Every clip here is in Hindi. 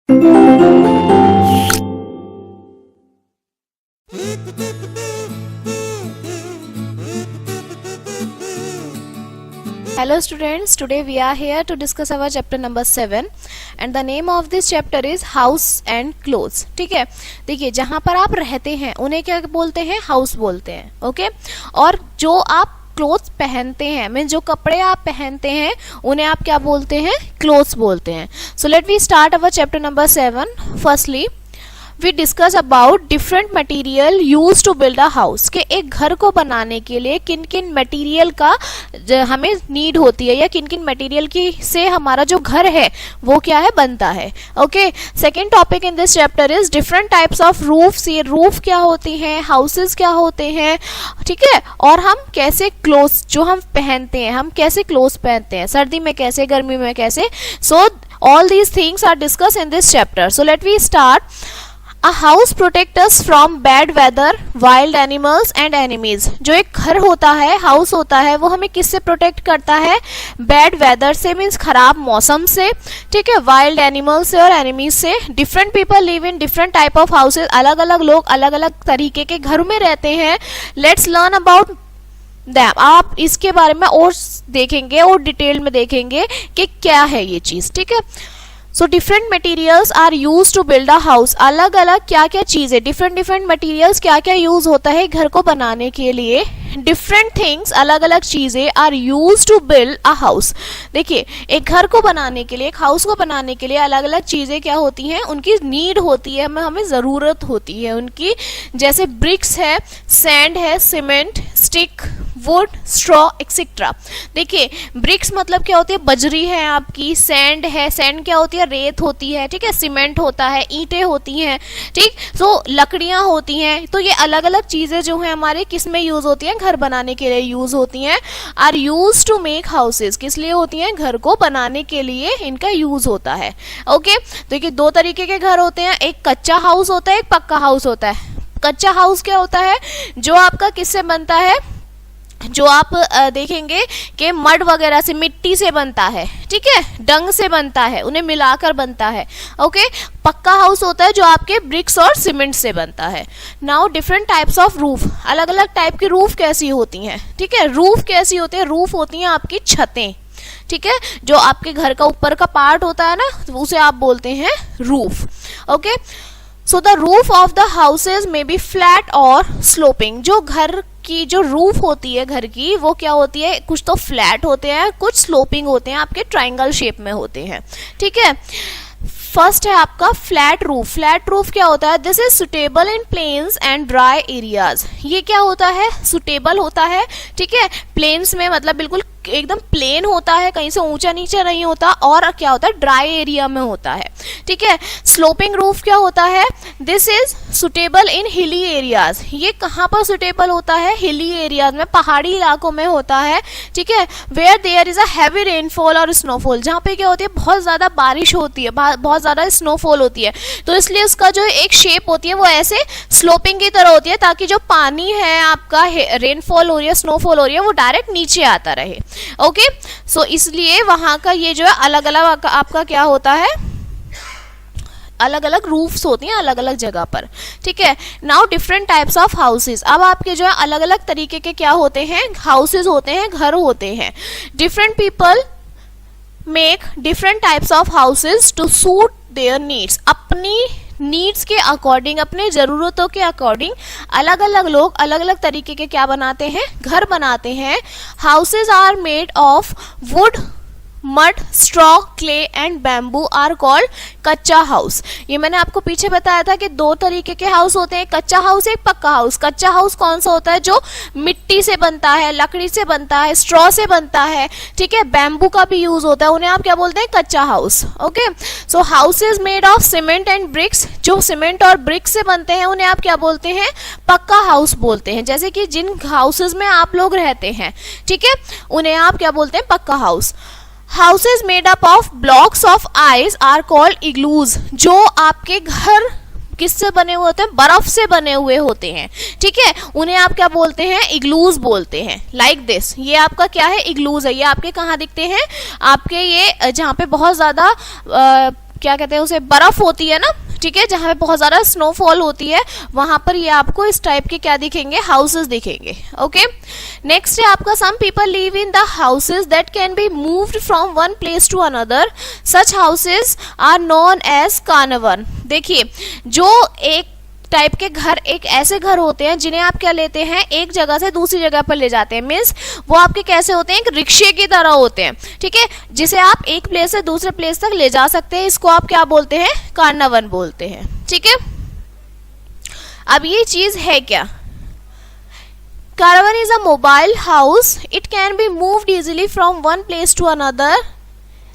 Hello students, today we are here to discuss our chapter number 7 and the name of this chapter is house and clothes. ठीक है, देखिए जहाँ पर आप रहते हैं उन्हें क्या बोलते हैं, हाउस बोलते हैं. ओके, और जो आप क्लोथ्स पहनते हैं, मीन जो कपड़े आप पहनते हैं उन्हें आप क्या बोलते हैं, क्लोथ्स बोलते हैं. So let we start our chapter number 7. Firstly we discuss about different material use to build a house. के एक घर को बनाने के लिए किन किन मटेरियल का हमें नीड होती है या किन किन मटेरियल की से हमारा जो घर है वो क्या है, बनता है. Okay, second topic in this chapter is different types of roofs. ये रूफ क्या होती हैं, हाउसेस क्या होते हैं, ठीक है, और हम कैसे क्लोथ्स जो हम पहनते हैं, हम कैसे क्लोथ्स पहनते हैं, सर्दी में कैसे, गर्मी में कैसे. So all these things are discuss in this chapter. So let we start. A house protects us from bad weather, wild animals and enemies. जो एक घर होता है, हाउस होता है, वो हमें किससे प्रोटेक्ट करता है, बैड वेदर से, मीन्स खराब मौसम से, ठीक है, वाइल्ड एनिमल्स से और एनिमीज से. Different people live in different type of houses. अलग अलग लोग अलग अलग तरीके के घर में रहते हैं. Let's learn about them. आप इसके बारे में और देखेंगे और डिटेल में देखेंगे कि क्या है ये चीज, ठीक है. So different materials are use to build a house. अलग अलग क्या क्या चीजें, डिफरेंट डिफरेंट मटेरियल्स क्या क्या यूज होता है घर को बनाने के लिए. डिफरेंट थिंग्स, अलग अलग चीजें are use to build a house. देखिए एक घर को बनाने के लिए, एक हाउस को बनाने के लिए अलग अलग चीजें क्या होती हैं, उनकी नीड होती है, हमें जरूरत होती है उनकी. जैसे ब्रिक्स है, सैंड है, cement, stick, would, straw etcetera. देखिए ब्रिक्स मतलब क्या होती है, बजरी है आपकी. सैंड है, सैंड क्या होती है, रेत होती है, ठीक है. सीमेंट होता है, ईंटें होती हैं, ठीक. सो लकड़ियां होती हैं. तो ये अलग अलग चीजें जो है हमारे किस में यूज होती हैं, घर बनाने के लिए यूज होती हैं. Are use to make houses. किस लिए होती हैं, घर को बनाने के लिए इनका यूज होता है. ओके, देखिए दो तरीके के घर होते हैं, एक कच्चा हाउस होता है, एक पक्का हाउस होता है. कच्चा हाउस क्या होता है, जो आपका किससे बनता है, जो आप देखेंगे कि मड वगैरह से, मिट्टी से बनता है, ठीक है, डंग से बनता है, उन्हें मिलाकर बनता है. ओके, पक्का हाउस होता है जो आपके ब्रिक्स और सीमेंट से बनता है. Now different types of roof. अलग अलग टाइप की रूफ कैसी होती हैं, ठीक है. रूफ कैसी होती है, रूफ होती हैं आपकी छतें, ठीक है. जो आपके घर का ऊपर का पार्ट होता है ना, उसे आप बोलते हैं roof. Okay, so the roof of the houses may be flat और स्लोपिंग. जो घर की जो रूफ होती है घर की, वो क्या होती है, कुछ तो फ्लैट होते हैं, कुछ स्लोपिंग होते हैं, आपके ट्रायंगल शेप में होते हैं, ठीक है. फर्स्ट है आपका फ्लैट रूफ. फ्लैट रूफ क्या होता है, this is suitable in plains and dry areas. ये क्या होता है, सुटेबल होता है, ठीक है. प्लेन्स में मतलब बिल्कुल एकदम प्लेन होता है, कहीं से ऊंचा नीचे नहीं होता, और क्या होता है, ड्राई एरिया में होता है, ठीक है. स्लोपिंग रूफ क्या होता है, this is suitable in hilly areas. ये कहाँ पर सुटेबल होता है, हिली एरियाज में, पहाड़ी इलाकों में होता है, ठीक है. Where there is a heavy rainfall और स्नोफॉल. जहाँ पे क्या होती है, बहुत ज्यादा बारिश होती है, बहुत ज्यादा स्नोफॉल होती है, तो इसलिए उसका जो एक शेप होती है वो ऐसे स्लोपिंग की तरह होती है, ताकि जो पानी है आपका, रेनफॉल हो रही है, स्नोफॉल हो रही है, वो डायरेक्ट नीचे आता रहे. ओके, सो इसलिए वहां का ये जो है अलग अलग आपका क्या होता है, अलग अलग रूफ्स होती हैं अलग अलग जगह पर, ठीक है. Now different types of houses. अब आपके जो है अलग अलग तरीके के क्या होते हैं, हाउसेज होते हैं, घर होते हैं. Different people make different types of houses to suit their needs. अपनी नीड्स के अकॉर्डिंग, अपने जरूरतों के अकॉर्डिंग अलग अलग लोग अलग अलग तरीके के क्या बनाते हैं, घर बनाते हैं. Houses are made of wood, mud, straw, clay and bamboo are called कच्चा हाउस. ये मैंने आपको पीछे बताया था कि दो तरीके के हाउस होते हैं, कच्चा हाउस, एक पक्का हाउस. कच्चा हाउस कौन सा होता है, जो मिट्टी से बनता है, लकड़ी से बनता है, स्ट्रॉ से बनता है, ठीक है. बैम्बू का भी यूज होता है, उन्हें आप क्या बोलते हैं, कच्चा house. Okay, so houses made of cement and bricks. जो सीमेंट और ब्रिक्स से बनते हैं उन्हें आप क्या बोलते हैं, पक्का हाउस बोलते हैं. जैसे कि जिन हाउसेज में आप लोग रहते हैं, ठीक है, उन्हें आप क्या बोलते हैं, पक्का house. Houses made up of blocks of ice are called igloos. जो आपके घर किससे बने हुए होते हैं, बर्फ से बने हुए होते हैं, ठीक है, उन्हें आप क्या बोलते हैं, इग्लूज बोलते हैं. लाइक दिस, ये आपका क्या है, इग्लूज है. ये आपके कहाँ दिखते हैं, आपके ये जहाँ पे बहुत ज्यादा क्या कहते हैं उसे, बर्फ होती है ना, ठीक है, जहां पे बहुत ज्यादा स्नोफॉल होती है, वहां पर ये आपको इस टाइप के क्या दिखेंगे, हाउसेस दिखेंगे। ओके, नेक्स्ट है आपका some people live in the houses that can be moved from one place to another, such houses are known as caravan. देखिए, जो एक टाइप के घर, एक ऐसे घर होते हैं जिन्हें आप क्या लेते हैं, एक जगह से दूसरी जगह पर ले जाते हैं, मीन्स वो आपके कैसे होते हैं, एक रिक्शे की तरह होते हैं, ठीक है, जिसे आप एक प्लेस से दूसरे प्लेस तक ले जा सकते हैं, इसको आप क्या बोलते हैं, कार्नावन बोलते हैं। ठीक है, अब ये चीज है क्या, caravan is a mobile house, it can be moved easily from one place to another.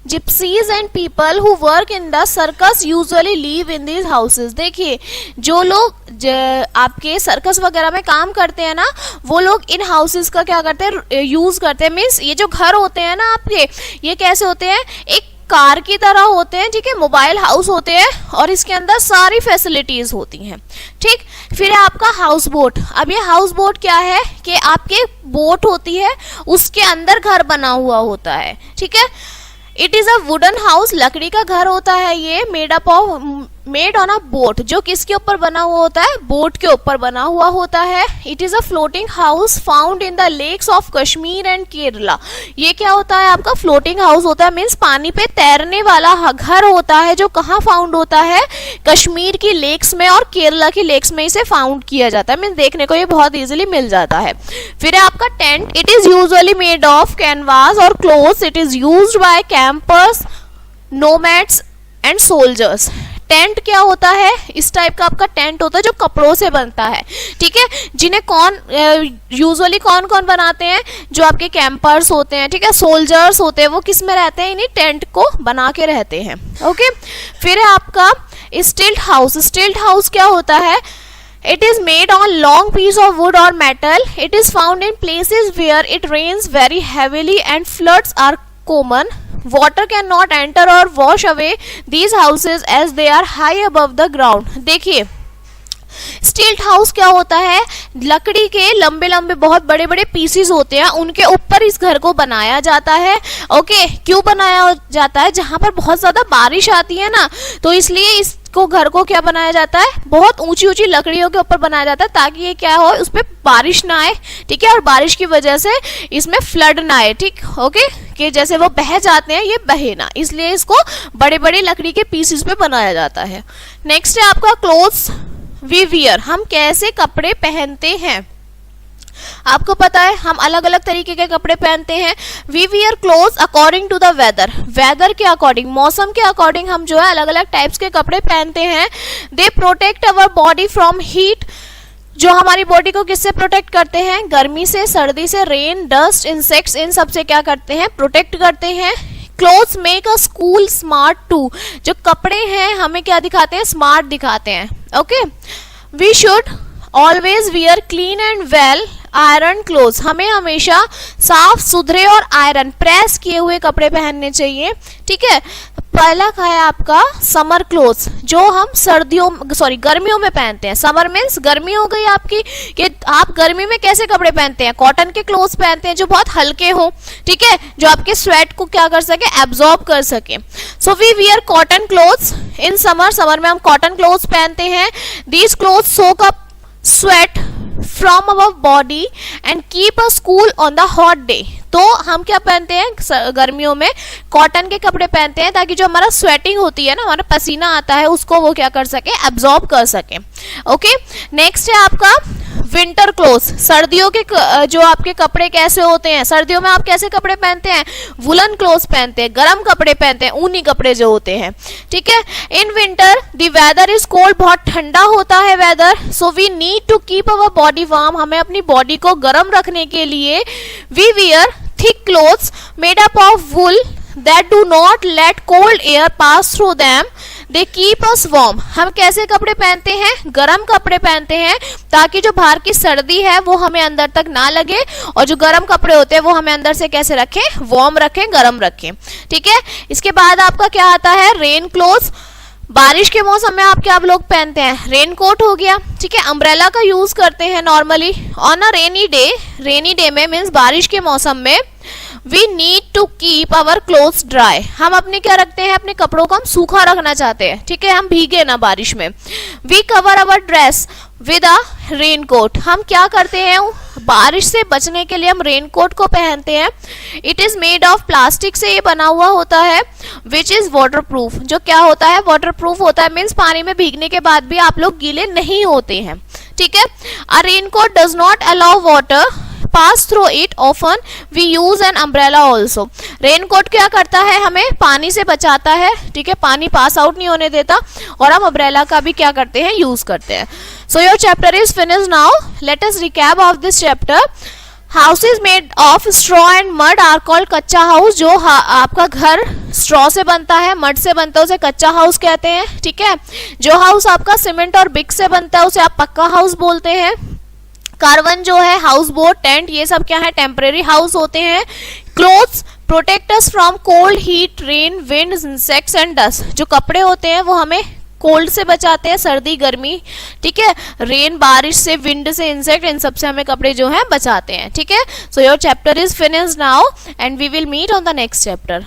Gypsies and people who work in the circus usually live in these houses. देखिए, जो लोग आपके सर्कस वगैरह में काम करते हैं ना, वो लोग इन हाउसेज का क्या करते हैं, यूज करते हैं। मीन्स ये जो घर होते हैं ना आपके, ये कैसे होते हैं, एक कार की तरह होते हैं, ठीक है, मोबाइल हाउस होते हैं, और इसके अंदर सारी फैसिलिटीज होती हैं। ठीक, फिर है आपका हाउस बोट। अब ये हाउस बोट क्या है कि आपके बोट होती है, उसके अंदर घर बना हुआ होता है। ठीक है, it is a wooden house, लकड़ी का घर होता है ये, मेड ऑन अ बोट, जो किसके ऊपर बना हुआ होता है, बोट के ऊपर बना हुआ होता है। It is a floating house found in the lakes of Kashmir and Kerala. ये क्या होता है, आपका फ्लोटिंग हाउस होता है, मीन्स पानी पे तैरने वाला घर होता है, जो कहाँ फाउंड होता है, कश्मीर की लेक्स में और केरला की लेक्स में इसे फाउंड किया जाता है, मीन्स देखने को ये बहुत इजीली मिल जाता है। फिर है आपका tent, it is usually made of canvas और clothes, it is used by campers, nomads and soldiers. Tent क्या होता है, इस टाइप का आपका टेंट होता है जो कपड़ों से बनता है। ठीक है, जिन्हें कौन यूजुअली कौन कौन बनाते हैं, जो आपके कैंपर्स होते हैं, ठीक है, सोल्जर्स होते हैं, वो किस में रहते हैं, इन्हीं टेंट को बना के रहते हैं। ओके, फिर है आपका स्टिल्ट हाउस। स्टिल्ट हाउस क्या होता है, it is made on long piece of wood or metal, it is found in places where it rains very heavily and floods are common. Water cannot enter or wash away these houses as they are high above the ground. देखिए, स्टील्ट हाउस क्या होता है, लकड़ी के लंबे लंबे बहुत बड़े बड़े पीसीज होते हैं, उनके ऊपर इस घर को बनाया जाता है। ओके, क्यों बनाया जाता है, जहां पर बहुत ज्यादा बारिश आती है ना, तो इसलिए इसको घर को क्या बनाया जाता है, बहुत ऊंची ऊंची लकड़ियों के ऊपर बनाया जाता है, ताकि ये क्या हो, उस पर बारिश ना आए। ठीक है, और बारिश की वजह से इसमें फ्लड ना आए। ठीक, ओके, कि जैसे वो बह जाते हैं, ये बहे ना, इसलिए इसको बड़े बड़े लकड़ी के पीसेस पे बनाया जाता है। नेक्स्ट है आपका क्लोथ्स वी वियर, हम कैसे कपड़े पहनते हैं। आपको पता है हम अलग अलग तरीके के कपड़े पहनते हैं। We wear clothes according to the weather, weather के अकॉर्डिंग, मौसम के अकॉर्डिंग हम जो है अलग अलग टाइप्स के कपड़े पहनते हैं। They protect our body from heat, जो हमारी बॉडी को किससे प्रोटेक्ट करते हैं, गर्मी से, सर्दी से, रेन, डस्ट, इंसेक्ट्स, इन सब से क्या करते हैं, प्रोटेक्ट करते हैं। Clothes make a school smart too, जो कपड़े हैं हमें क्या दिखाते हैं, स्मार्ट दिखाते हैं। Okay, we should always wear clean and well iron clothes, हमें हमेशा साफ सुथरे और आयरन प्रेस किए हुए कपड़े पहनने चाहिए। ठीक है, पहला का है आपका समर क्लोथ्स, जो हम गर्मियों में पहनते हैं। समर मीन्स गर्मी हो गई आपकी, कि आप गर्मी में कैसे कपड़े पहनते हैं, कॉटन के क्लोथ्स पहनते हैं जो बहुत हल्के हो, ठीक है, जो आपके स्वेट को क्या कर सके, एब्जॉर्ब कर सके। So we wear cotton clothes in summer, summer में हम कॉटन क्लोथ्स पहनते हैं। These clothes soak up sweat from our body and keep us cool on the hot day. तो हम क्या पहनते हैं गर्मियों में, कॉटन के कपड़े पहनते हैं, ताकि जो हमारा स्वेटिंग होती है ना, हमारा पसीना आता है, उसको वो क्या कर सके, एब्जॉर्ब कर सके। ओके, नेक्स्ट है आपका विंटर क्लोथ्स, सर्दियों के जो आपके कपड़े कैसे होते हैं, सर्दियों में आप कैसे कपड़े पहनते हैं, वुलन क्लोथ्स पहनते हैं, गर्म कपड़े पहनते हैं, ऊनी कपड़े जो होते हैं। ठीक है, in winter the weather is cold, बहुत ठंडा होता है weather, so we need to keep our body warm, हमें अपनी बॉडी को गर्म रखने के लिए we wear thick clothes made up of wool that do not let cold air pass through them, they keep us warm। हम कैसे कपड़े पहनते हैं, गर्म कपड़े पहनते हैं, ताकि जो बाहर की सर्दी है वो हमें अंदर तक ना लगे, और जो गर्म कपड़े होते हैं वो हमें अंदर से कैसे रखें, वार्म रखें, गर्म रखें। ठीक है, इसके बाद आपका क्या आता है, रेन क्लोथ्स, बारिश के मौसम में आप क्या लोग पहनते हैं, रेन कोट हो गया। ठीक है, अम्ब्रेला का यूज करते हैं normally on a rainy day, rainy day में मीन्स बारिश के मौसम में। We need to keep our clothes dry, हम अपने क्या रखते हैं, अपने कपड़ों को हम सूखा रखना चाहते हैं, ठीक है, हम भीगे ना बारिश में। We cover our dress with a raincoat, हम क्या करते हैं, बारिश से बचने के लिए हम रेनकोट को पहनते हैं। It is made of plastic से ये बना हुआ होता है, विच इज वाटर प्रूफ, जो क्या होता है, वाटर प्रूफ होता है, मीन्स पानी में भीगने के बाद भी आप लोग गीले नहीं होते हैं, ठीक है। A raincoat does not allow water pass through it, often we use an umbrella also, raincoat क्या करता है, हमें पानी से बचाता है, ठीक है, पानी पास आउट नहीं होने देता, और हम अम्ब्रेला का भी क्या करते हैं, यूज करते हैं। So your chapter is finished now, let us recap of this chapter. Houses made of straw and mud are called कच्चा हाउस, जो आपका घर स्ट्रॉ से बनता है, मड से बनता है, उसे कच्चा हाउस कहते हैं, ठीक है। जो हाउस आपका सीमेंट और ब्रिक से बनता है उसे आप पक्का हाउस बोलते हैं। कार्बन जो है, हाउस बोट, टेंट, ये सब क्या है, टेम्परेरी हाउस होते हैं। Clothes protect us from cold, heat, rain, wind, insects and dust, जो कपड़े होते हैं वो हमें कोल्ड से बचाते हैं, सर्दी गर्मी, ठीक है, रेन बारिश से, विंड से, इंसेक्ट, इन सब से हमें कपड़े जो है बचाते हैं, ठीक है। So your chapter is finished now and we will meet on the next chapter.